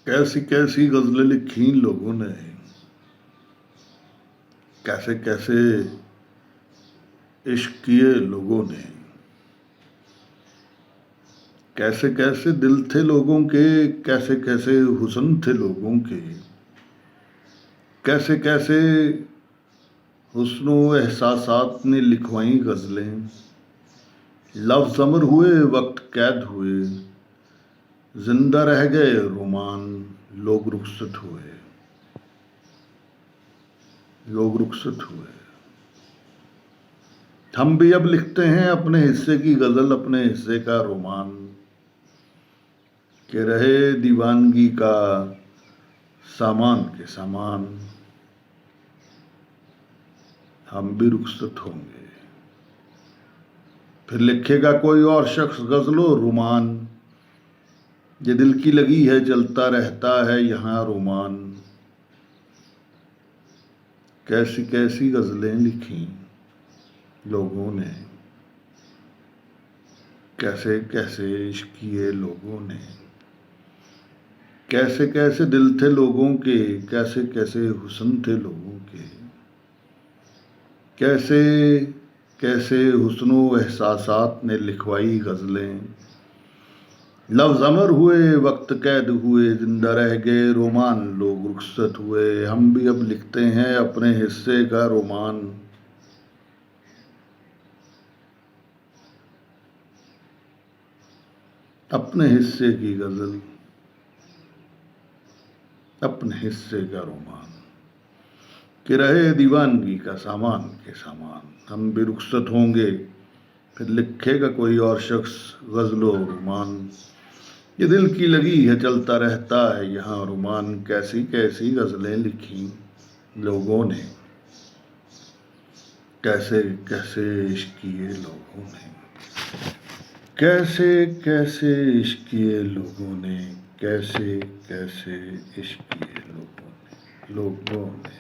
کیسی کیسی غزلیں لکھی لوگوں نے، کیسے کیسے عشق کیے لوگوں نے، کیسے کیسے دل تھے لوگوں کے، کیسے کیسے حسن تھے لوگوں کے، کیسے کیسے حسن و احساسات نے لکھوائیں غزلیں، لفظ امر ہوئے وقت قید ہوئے، زندہ رہ گئے رومان، لوگ رخصت ہوئے، لوگ رخصت ہوئے۔ ہم بھی اب لکھتے ہیں اپنے حصے کی غزل، اپنے حصے کا رومان، کہ رہے دیوانگی کا سامان کے سامان، ہم بھی رخصت ہوں گے۔ پھر لکھے گا کوئی اور شخص غزل و رومان، یہ دل کی لگی ہے چلتا رہتا ہے یہاں رومان، کیسی کیسی غزلیں لکھیں لوگوں نے، کیسے کیسے عشق کیے لوگوں نے، کیسے کیسے دل تھے لوگوں کے، کیسے کیسے حسن تھے لوگوں کے، کیسے کیسے حسن و احساسات نے لکھوائی غزلیں، لفظ امر ہوئے وقت قید ہوئے، زندہ رہ گئے رومان، لوگ رخصت ہوئے۔ ہم بھی اب لکھتے ہیں اپنے حصے کا رومان، اپنے حصے کی غزل، اپنے حصے کا رومان، کہ رہے دیوانگی کا سامان کے سامان، ہم بھی رخصت ہوں گے۔ پھر لکھے گا کوئی اور شخص غزل و رومان، یہ دل کی لگی ہے چلتا رہتا ہے یہاں رومان، کیسی کیسی غزلیں لکھی لوگوں نے، کیسے کیسے عشق کیے لوگوں نے، کیسے کیسے عشق کیے لوگوں نے، کیسے کیسے عشق کیے لوگوں نے۔